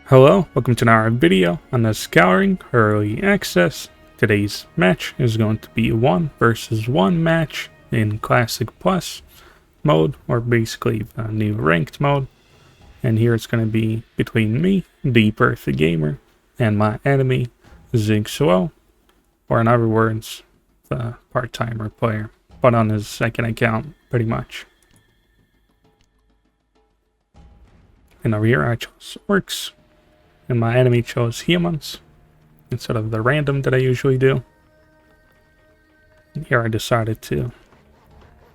Hello, welcome to another video on the Scouring Early Access. Today's match is going to be a 1 versus 1 match in Classic Plus mode, or basically the new ranked mode. And here it's going to be between me, the Perfect Gamer, and my enemy, Zigsuo, or in other words, the part-timer player, but on his second account, pretty much. And over here I chose orcs. And my enemy chose humans instead of the random that I usually do. And here I decided to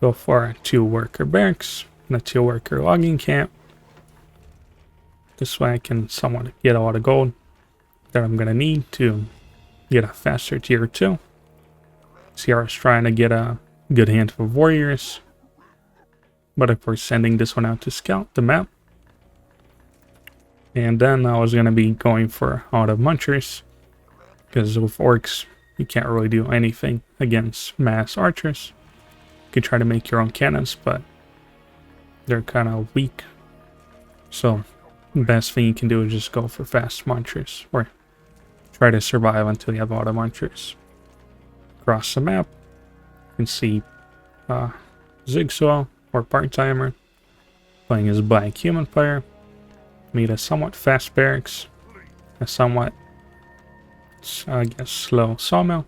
go for a 2-worker barracks and a 2-worker logging camp. This way I can somewhat get a lot of gold that I'm going to need to get a faster tier 2. So here I was trying to get a good handful of warriors. But of course sending this one out to scout the map. And then I was going to be going for all the munchers, because with orcs, you can't really do anything against mass archers. You can try to make your own cannons, but they're kind of weak. So the best thing you can do is just go for fast munchers, or try to survive until you have all the munchers. Across the map, you can see Zigsuo, or part-timer, playing his black human player. Made a somewhat fast barracks, a somewhat, I guess, slow sawmill,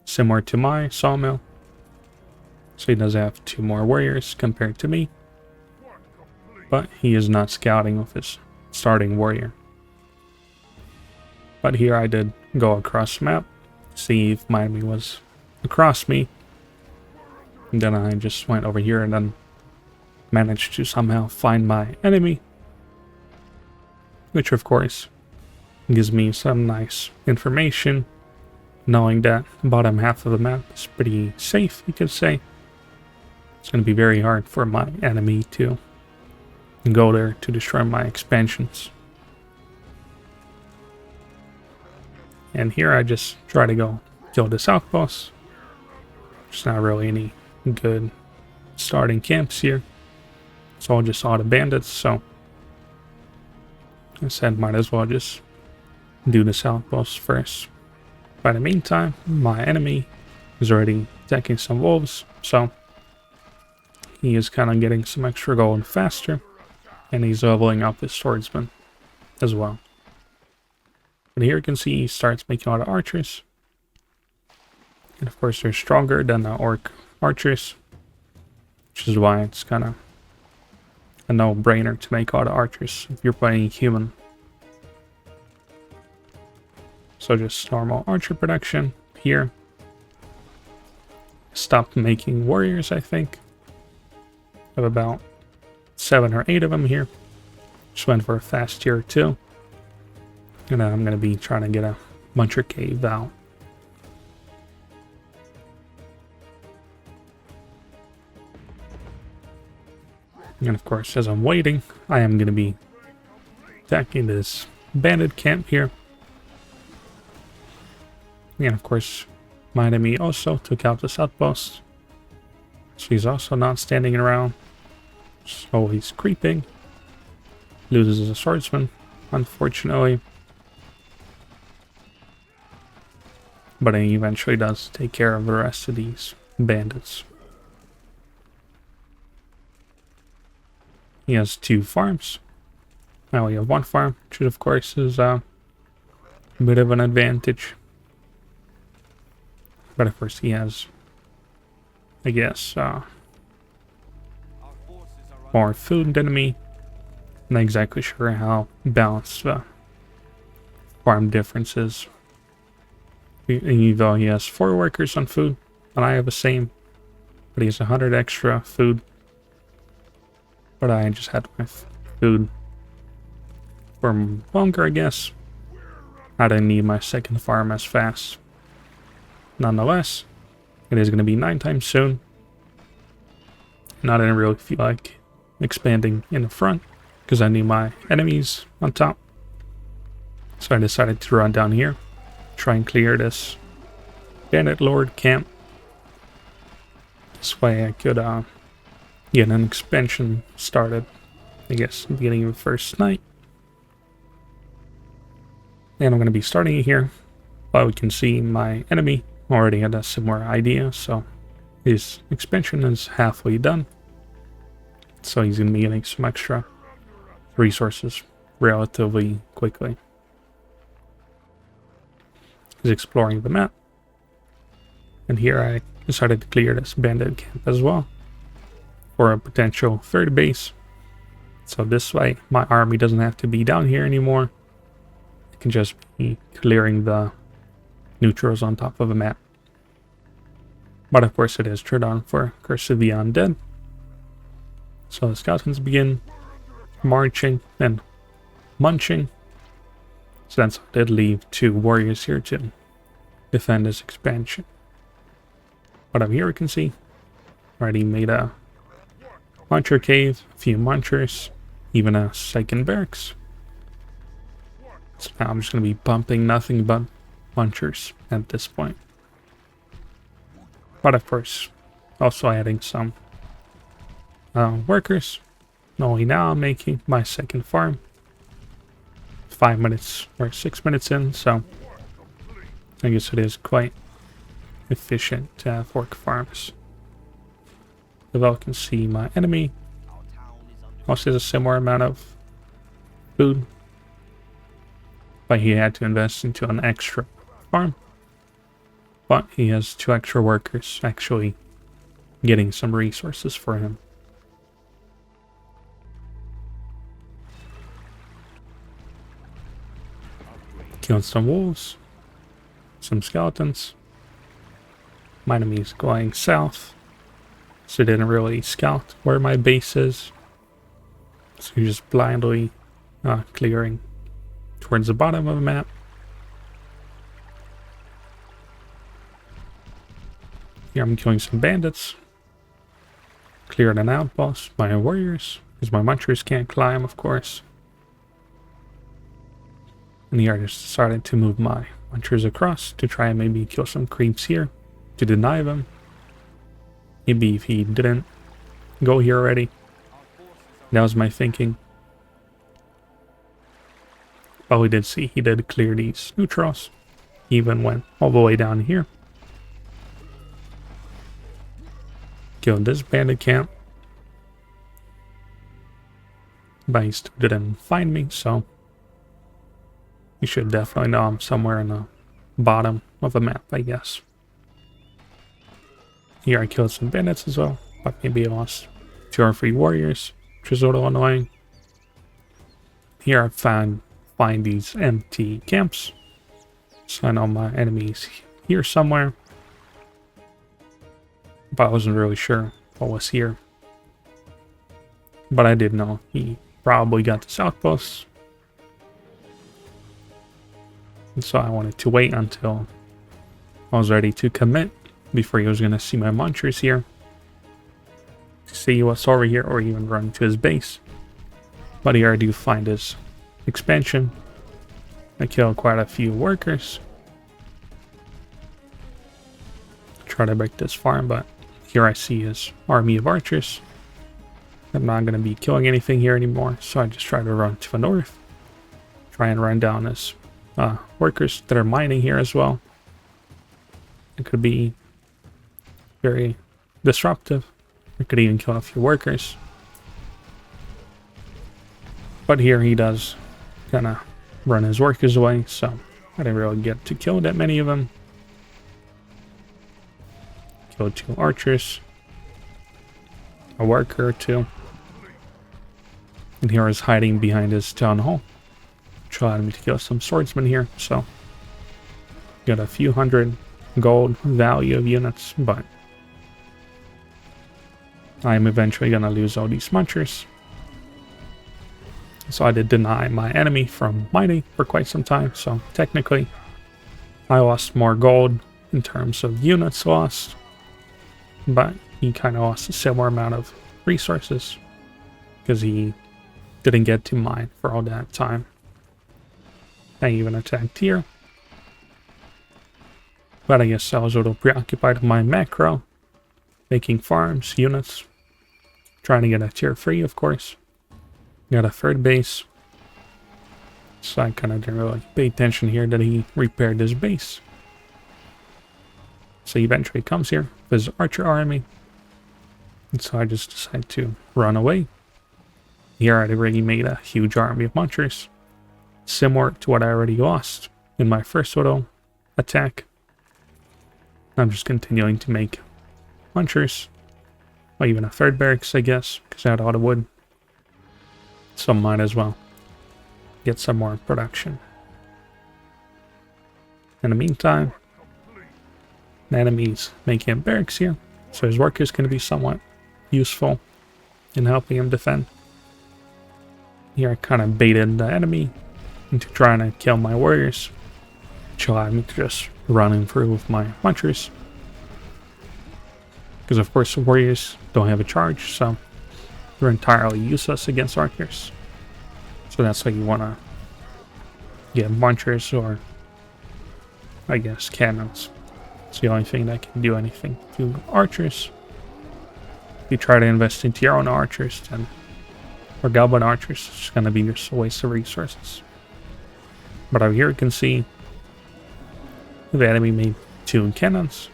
similar to my sawmill. So he does have 2 more warriors compared to me, but he is not scouting with his starting warrior. But here I did go across the map, see if my enemy was across me, and then I just went over here and then managed to somehow find my enemy. Which of course gives me some nice information, knowing that the bottom half of the map is pretty safe, you could say. It's going to be very hard for my enemy to go there to destroy my expansions. And here I just try to go kill this outpost. There's not really any good starting camps here. It's all just auto bandits, so I said might as well just do this outpost first. By the meantime, my enemy is already attacking some wolves, so he is kind of getting some extra gold faster, and he's leveling up his swordsman as well. And here you can see he starts making a lot of archers. And of course they're stronger than the orc archers, which is why it's kind of a no-brainer to make all the archers if you're playing human. So just normal archer production here. Stopped making warriors, I think. I have about 7 or 8 of them here. Just went for a fast tier 2. And then I'm going to be trying to get a muncher cave out. And of course, as I'm waiting, I am going to be attacking this bandit camp here. And of course, my enemy also took out this outpost. So he's also not standing around. So he's creeping. Loses a swordsman, unfortunately. But he eventually does take care of the rest of these bandits. He has 2 farms. I only have 1 farm, which of course is a bit of an advantage. But of course he has, I guess, more food than me. I'm not exactly sure how balanced the farm difference is. Though he has 4 workers on food, and I have the same. But he has 100 extra food. But I just had my food for longer, I guess. I didn't need my second farm as fast. Nonetheless, it is going to be nighttime soon. And I didn't really feel like expanding in the front, because I need my enemies on top. So I decided to run down here, try and clear this bandit lord camp. This way I could get an expansion started, I guess, at the beginning of the first night. And I'm going to be starting it here, but we can see my enemy already had a similar idea, so his expansion is halfway done. So he's going to be getting some extra resources relatively quickly. He's exploring the map. And here I decided to clear this bandit camp as well for a potential third base. So this way my army doesn't have to be down here anymore. It can just be clearing the neutrals on top of a map. But of course it is turned on for Curse of the Undead. So the skeletons begin marching and munching. So that's what did leave 2 warriors here to defend this expansion. But up here we can see already made a muncher cave, a few munchers, even a second barracks. So now I'm just going to be pumping nothing but munchers at this point. But of course, also adding some workers. Only now I'm making my second farm. 5 minutes or 6 minutes in, so I guess it is quite efficient to have work farms. The well can see my enemy also has a similar amount of food, but he had to invest into an extra farm. But he has 2 extra workers actually getting some resources for him. Killed some wolves, some skeletons. My enemy's going south, so they didn't really scout where my base is. So you're just blindly clearing towards the bottom of the map. Here I'm killing some bandits. Cleared an outpost by warriors, because my munchers can't climb, of course. And here I just decided to move my munchers across to try and maybe kill some creeps here to deny them. Maybe if he didn't go here already. That was my thinking. But we did see he did clear these neutrals. He even went all the way down here. Killed this bandit camp. But he still didn't find me, so you should definitely know I'm somewhere in the bottom of the map, I guess. Here I killed some bandits as well, but maybe I lost 2 or 3 warriors, which is a little annoying. Here I find these empty camps, so I know my enemy's here somewhere, but I wasn't really sure what was here. But I did know he probably got this outpost, and so I wanted to wait until I was ready to commit before he was going to see my munchers here, to see what's over here, or even run to his base. But here I do find his expansion. I killed quite a few workers. Try to break this farm, but here I see his army of archers. I'm not going to be killing anything here anymore, so I just try to run to the north. Try and run down his workers that are mining here as well. It could be very disruptive. I could even kill a few workers. But here he does kind of run his workers away, so I didn't really get to kill that many of them. Killed 2 archers. A worker or 2. And here is hiding behind his town hall. Tried me to kill some swordsmen here, so got a few hundred gold value of units, but I'm eventually gonna lose all these munchers. So I did deny my enemy from mining for quite some time, so technically I lost more gold in terms of units lost, but he kind of lost a similar amount of resources because he didn't get to mine for all that time. I even attacked here, but I guess I was a little preoccupied with my macro, making farms, units, trying to get a tier 3, of course. Got a 3rd base. So I kind of didn't really pay attention here that he repaired his base. So he eventually comes here with his archer army. And so I just decided to run away. Here I'd already made a huge army of munchers, similar to what I already lost in my first little attack. I'm just continuing to make munchers, or even a third barracks, I guess, because I had all the wood. So might as well get some more production. In the meantime, the enemy's making a barracks here, so his workers can be somewhat useful in helping him defend. Here I kind of baited the enemy into trying to kill my warriors, which allowed me to just run in through with my munchers. Because of course the warriors don't have a charge, so they're entirely useless against archers. So that's why you want to get munchers, or I guess cannons. It's the only thing that can do anything to archers. If you try to invest into your own archers, then, or goblin archers, it's just going to be just a waste of resources. But over here you can see the enemy made 2 cannons.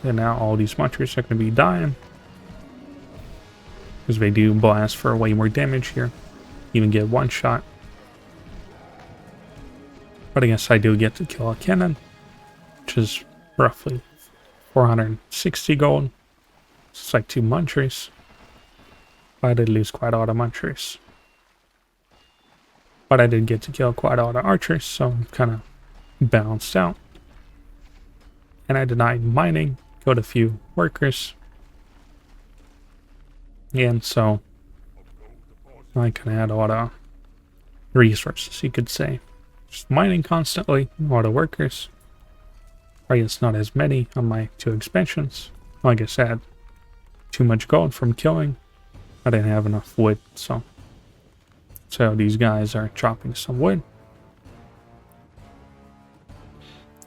And now all these munchers are going to be dying, because they do blast for way more damage here. Even get 1 shot. But I guess I do get to kill a cannon, which is roughly 460 gold. It's like 2 munchers. But I did lose quite a lot of munchers. But I did get to kill quite a lot of archers, so I'm kind of balanced out. And I denied mining, killed a few workers. And so I kind of had a lot of resources, you could say. Just mining constantly, a lot of workers. I guess not as many on my 2 expansions. Well, I guess I had too much gold from killing. I didn't have enough wood, so these guys are chopping some wood.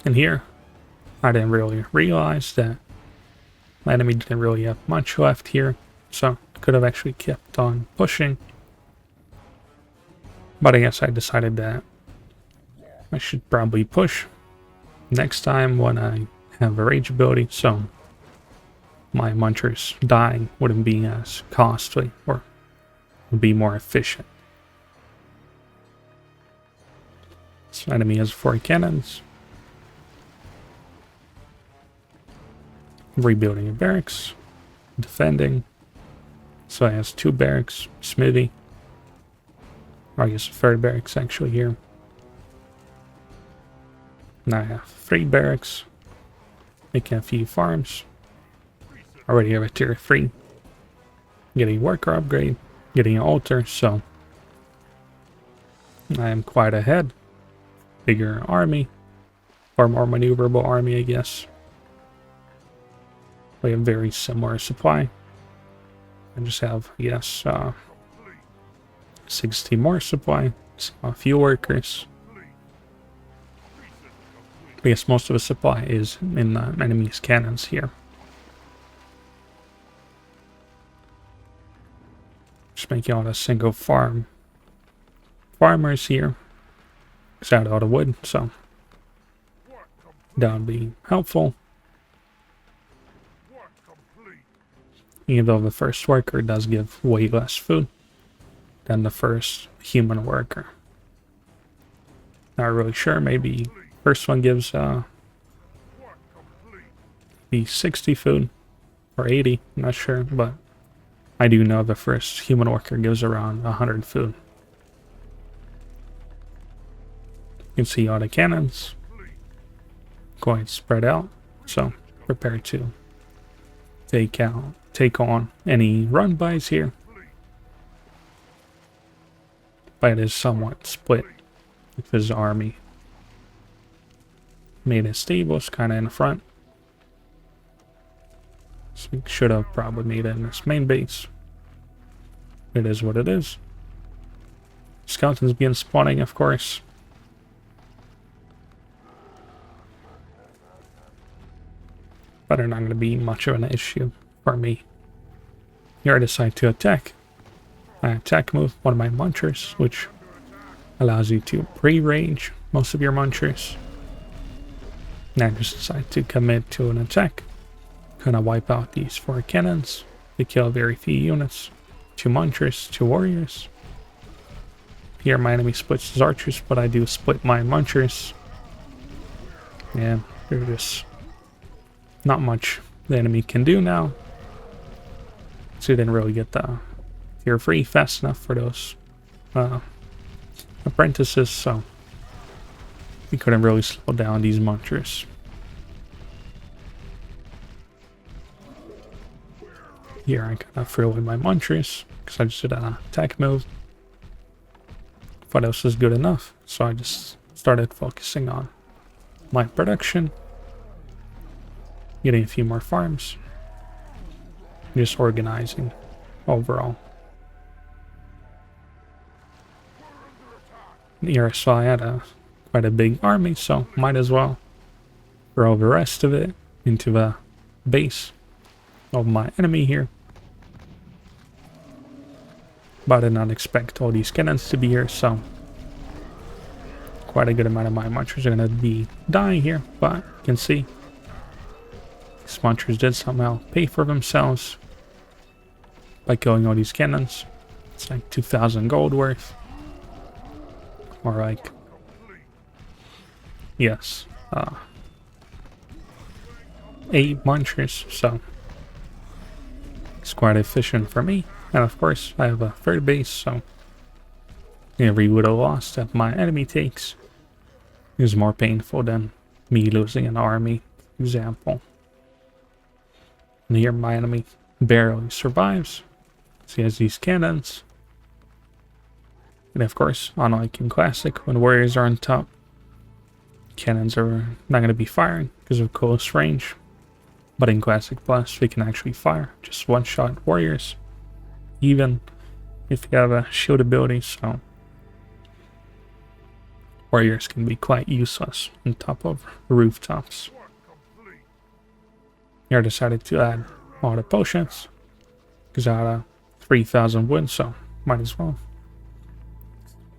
And here, I didn't really realize that my enemy didn't really have much left here, so I could have actually kept on pushing. But I guess I decided that I should probably push next time when I have a rage ability, so my munchers dying wouldn't be as costly, or would be more efficient. So enemy has 4 cannons. Rebuilding a barracks. Defending. So it has 2 barracks. Smithy. Or I guess a 3rd barracks actually here. Now I have 3 barracks. Making a few farms. Already have a tier 3. Getting a worker upgrade. Getting an altar, so I am quite ahead. Bigger army. Or more maneuverable army, I guess. We have very similar supply. I just have, yes, 60 more supply. So a few workers. I guess most of the supply is in the enemy's cannons here. Just making all the single farmers here. Because I had all the wood, so that would be helpful. Even though the first worker does give way less food than the first human worker. Not really sure, maybe first one gives be 60 food or 80, I'm not sure, but I do know the first human worker gives around 100 food. You can see all the cannons quite spread out, so prepare to take on any run-bys here. But it is somewhat split with his army. Made his stables kind of in the front. So we should have probably made it in this main base. It is what it is. Skeletons begin spawning, of course. But they're not going to be much of an issue for me. Here I decide to attack. I attack move one of my munchers, which Allows you to pre-range most of your munchers. Now just decide to commit to an attack. Gonna wipe out these 4 cannons. They kill very few units. 2 munchers, 2 warriors. Here my enemy splits his archers, but I do split my munchers. Yeah, there's just not much the enemy can do now. So you didn't really get the tier 3 fast enough for those apprentices, so we couldn't really slow down these munchers. Here I kind of threw in my munchers because I just did an attack move. Thought this was good enough, so I just started focusing on my production, getting a few more farms, just organizing overall. Here, so I had quite a big army, so might as well throw the rest of it into the base of my enemy here. But I did not expect all these cannons to be here, so quite a good amount of my munchers are going to be dying here, but you can see these munchers did somehow pay for themselves by killing all these cannons. It's like 2,000 gold worth. Or like, yes, 8 munchers, so it's quite efficient for me. And of course, I have a third base, so every widow loss that my enemy takes is more painful than me losing an army, for example. And here my enemy barely survives. So he has these cannons. And of course, unlike in Classic, when warriors are on top, cannons are not going to be firing because of close range. But in Classic Plus, we can actually fire just one-shot warriors, even if you have a shield ability, so warriors can be quite useless on top of rooftops. Here I decided to add all the potions, because I had 3,000 wood, so might as well.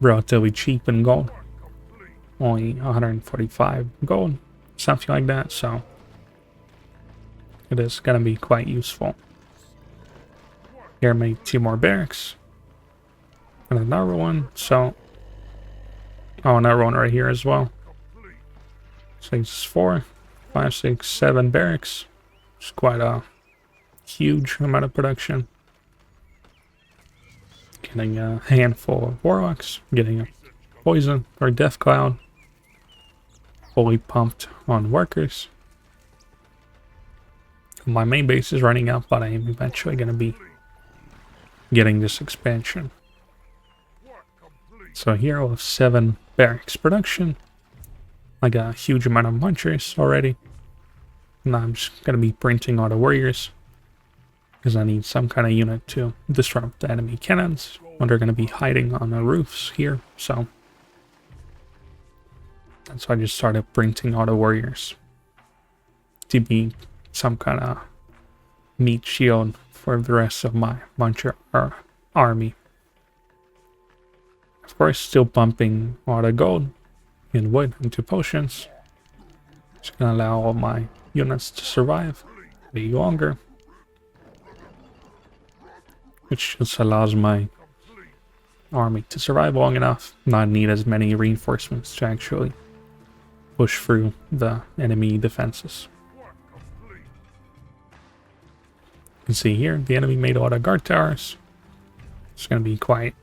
Relatively cheap in gold, only 145 gold, something like that, so it is going to be quite useful. Here I made 2 more barracks and another one, so another one right here as well. So it's 4, 5, 6, 7 barracks. It's quite a huge amount of production. Getting a handful of warlocks, getting a poison or death cloud, fully pumped on workers. My main base is running out, but I am eventually going to be getting this expansion. So here we'll have 7 barracks production. I got a huge amount of munchers already. And I'm just going to be printing all the warriors, because I need some kind of unit to disrupt the enemy cannons when they're going to be hiding on the roofs here. So that's why I just started printing all the warriors to be some kind of meat shield for the rest of my muncher army. Of course, still pumping all the gold and wood into potions. It's gonna allow all my units to survive a bit longer, which just allows my army to survive long enough, not need as many reinforcements to actually push through the enemy defenses. You can see here, the enemy made a lot of guard towers. It's going to be quite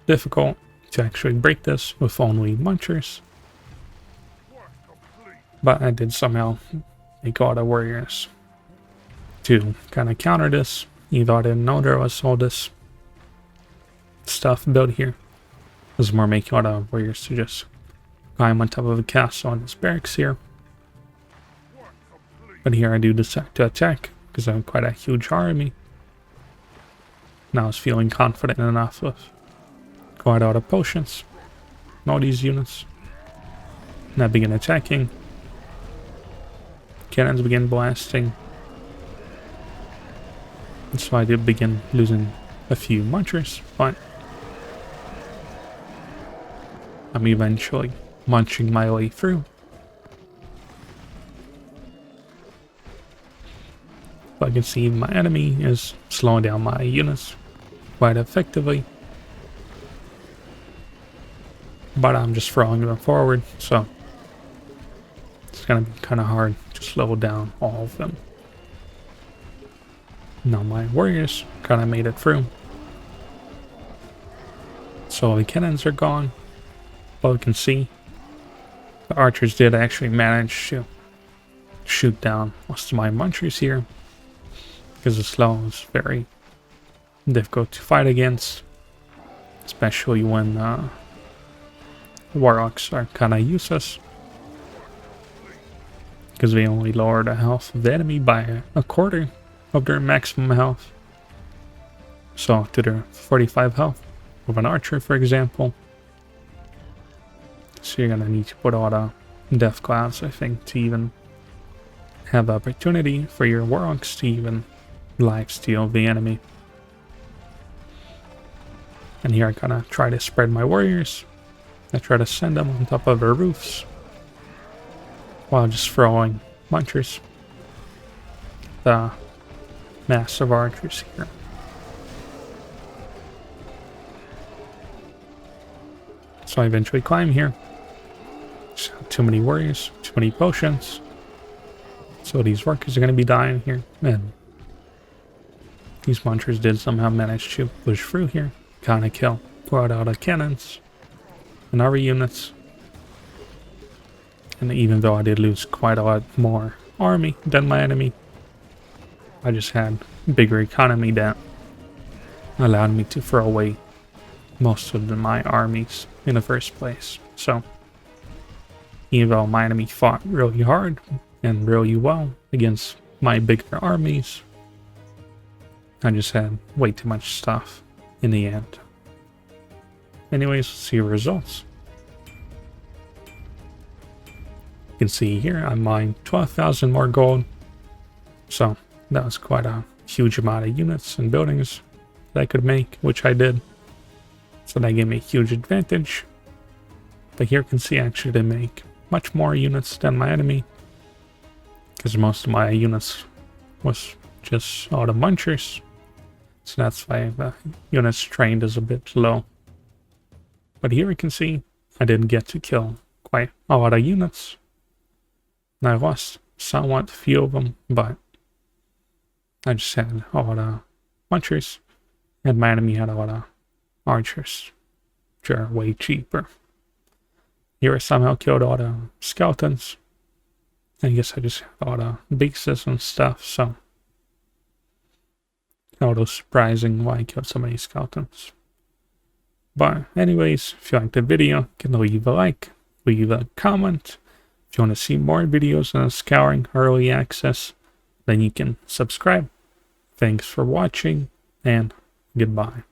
difficult to actually break this with only munchers. But I did somehow make all the warriors to kind of counter this, even though I didn't know there was all this stuff built here. This is more making all the warriors to just climb on top of a castle on this barracks here. But here I do decide to attack, because I have quite a huge army. Now I was feeling confident enough with quite a lot of potions and all these units. And I begin attacking. Cannons begin blasting. And so I did begin losing a few munchers, but I'm eventually munching my way through. But I can see my enemy is slowing down my units quite effectively. But I'm just throwing them forward, so it's gonna be kind of hard to slow down all of them. Now my warriors kind of made it through. So the cannons are gone. But we can see the archers did actually manage to shoot down most of my munchers here, because the slow is very difficult to fight against, especially when warlocks are kind of useless, because they only lower the health of the enemy by a quarter of their maximum health. So to their 45 health of an archer, for example. So you're gonna need to put all the death clouds, I think, to even have the opportunity for your warlocks to even lifesteal the enemy. And here I kind of try to spread my warriors. I try to send them on top of their roofs while just throwing munchers. The massive archers here. So I eventually climb here. Just too many warriors, too many potions. So these workers are going to be dying here. And these munchers did somehow manage to push through here. Kind of kill quite out of cannons and other units. And even though I did lose quite a lot more army than my enemy, I just had bigger economy that allowed me to throw away most of my armies in the first place. So even though my enemy fought really hard and really well against my bigger armies, I just had way too much stuff in the end. Anyways, let's see your results. You can see here I mined 12,000 more gold. So that was quite a huge amount of units and buildings that I could make, which I did. So that gave me a huge advantage. But here you can see I actually did make much more units than my enemy, because most of my units was just all the munchers. So that's why the units trained is a bit low. But here we can see I did get to kill quite a lot of units. And I lost somewhat few of them, but I just had a lot of munchers, and my enemy had a lot of archers, which are way cheaper. Here I somehow killed all the skeletons. I guess I just have all the bases and stuff, so although surprising why I killed so many skeletons. But anyways, if you liked the video, you can leave a like, leave a comment. If you want to see more videos on Scouring Early Access, then you can subscribe. Thanks for watching, and goodbye.